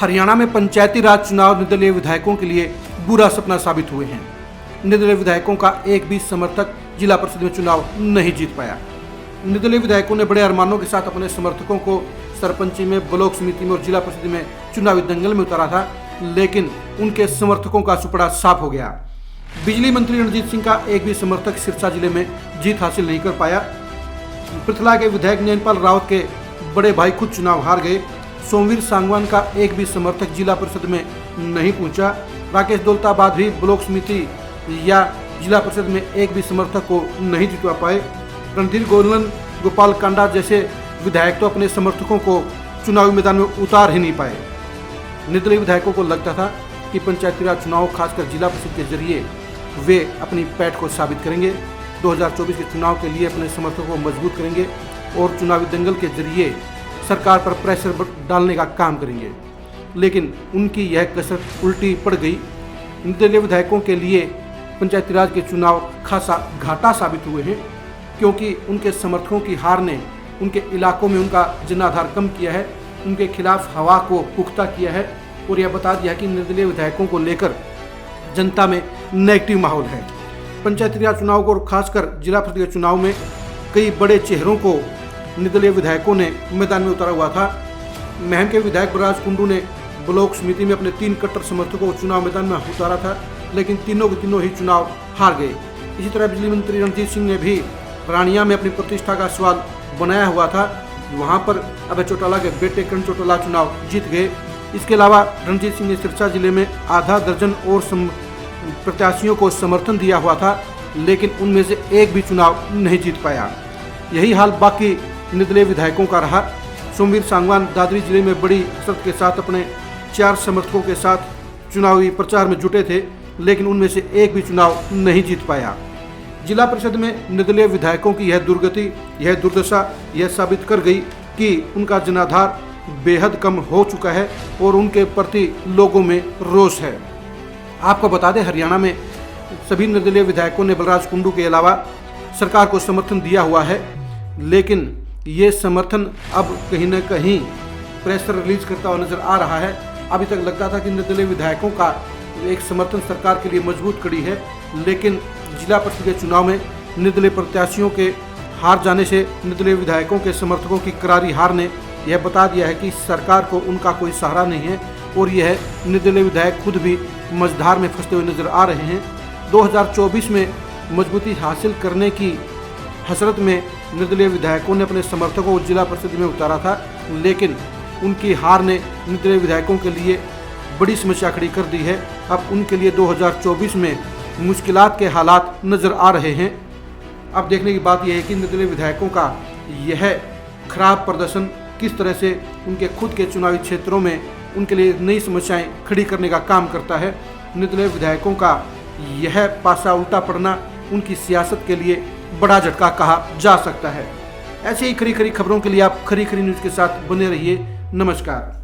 हरियाणा में पंचायती राज चुनाव निर्दलीय विधायकों के लिए बुरा सपना साबित हुए हैं। निर्दलीय विधायकों का एक भी समर्थक जिला परिषद में चुनाव नहीं जीत पाया। निर्दलीय विधायकों ने बड़े अरमानों के साथ अपने समर्थकों को सरपंची में, ब्लॉक समिति में और जिला परिषद में चुनावी दंगल में उतारा था, लेकिन उनके समर्थकों का सुपड़ा साफ हो गया। बिजली मंत्री रणजीत सिंह का एक भी समर्थक सिरसा जिले में जीत हासिल नहीं कर पाया। पृथला के विधायक नैनपाल रावत के बड़े भाई खुद चुनाव हार गए। सोमवीर सांगवान का एक भी समर्थक जिला परिषद में नहीं पहुंचा। राकेश दौलताबाद भी ब्लॉक समिति या जिला परिषद में एक भी समर्थक को नहीं जितवा पाए। रणधीर गोलन, गोपाल कांडा जैसे विधायक तो अपने समर्थकों को चुनावी मैदान में उतार ही नहीं पाए। निर्दलीय विधायकों को लगता था कि पंचायती राज चुनाव खासकर जिला परिषद के जरिए वे अपनी पैठ को साबित करेंगे, 2024 के चुनाव के लिए अपने समर्थकों को मजबूत करेंगे और चुनावी दंगल के जरिए सरकार पर प्रेशर डालने का काम करेंगे। लेकिन उनकी यह कसरत उल्टी पड़ गई। निर्दलीय विधायकों के लिए पंचायती राज के चुनाव खासा घाटा साबित हुए हैं, क्योंकि उनके समर्थकों की हार ने उनके इलाकों में उनका जनाधार कम किया है, उनके खिलाफ हवा को पुख्ता किया है और यह बता दिया कि निर्दलीय विधायकों को लेकर जनता में नेगेटिव माहौल है। पंचायती राज चुनाव को और खासकर जिला परिषद के चुनाव में कई बड़े चेहरों को निर्दलीय विधायकों ने मैदान में उतारा हुआ था। महम के विधायक बलराज कुंडू ने ब्लॉक समिति में अपने 3 कट्टर समर्थकों को चुनाव मैदान में उतारा था, लेकिन तीनों के तीनों ही चुनाव हार गए। इसी तरह बिजली मंत्री रणजीत सिंह ने भी रानिया में अपनी प्रतिष्ठा का सवाल बनाया हुआ था। वहां पर अभय चौटाला के बेटे करण चौटाला चुनाव जीत गए। इसके अलावा रणजीत सिंह ने सिरसा जिले में आधा दर्जन और प्रत्याशियों को समर्थन दिया हुआ था, लेकिन उनमें से एक भी चुनाव नहीं जीत पाया। यही हाल बाकी निर्दलीय विधायकों का रहा। सोमवीर सांगवान दादरी जिले में बड़ी कसरत के साथ अपने 4 समर्थकों के साथ चुनावी प्रचार में जुटे थे, लेकिन उनमें से एक भी चुनाव नहीं जीत पाया। जिला परिषद में निर्दलीय विधायकों की यह दुर्गति, यह दुर्दशा यह साबित कर गई कि उनका जनाधार बेहद कम हो चुका है और उनके प्रति लोगों में रोष है। आपको बता दें, हरियाणा में सभी निर्दलीय विधायकों ने बलराज कुंडू के अलावा सरकार को समर्थन दिया हुआ है, लेकिन ये समर्थन अब कहीं न कहीं प्रेशर रिलीज करता हुआ नजर आ रहा है। अभी तक लगता था कि निर्दलीय विधायकों का एक समर्थन सरकार के लिए मजबूत कड़ी है, लेकिन जिला परिषद के चुनाव में निर्दलीय प्रत्याशियों के हार जाने से निर्दलीय विधायकों के समर्थकों की करारी हार ने यह बता दिया है कि सरकार को उनका कोई सहारा नहीं है और यह निर्दलीय विधायक खुद भी मझधार में फंसते हुए नजर आ रहे हैं। 2024 में मजबूती हासिल करने की हसरत में निर्दलीय विधायकों ने अपने समर्थकों को जिला परिषद में उतारा था, लेकिन उनकी हार ने निर्दलीय विधायकों के लिए बड़ी समस्या खड़ी कर दी है। अब उनके लिए 2024 में मुश्किलात के हालात नजर आ रहे हैं। अब देखने की बात यह है कि निर्दलीय विधायकों का यह खराब प्रदर्शन किस तरह से उनके खुद के चुनावी क्षेत्रों में उनके लिए नई समस्याएं खड़ी करने का काम करता है। निर्दलीय विधायकों का यह पासा उल्टा पड़ना उनकी सियासत के लिए बड़ा झटका कहा जा सकता है। ऐसे ही खरी खरी खबरों के लिए आप खरी खरी न्यूज़ के साथ बने रहिए। नमस्कार।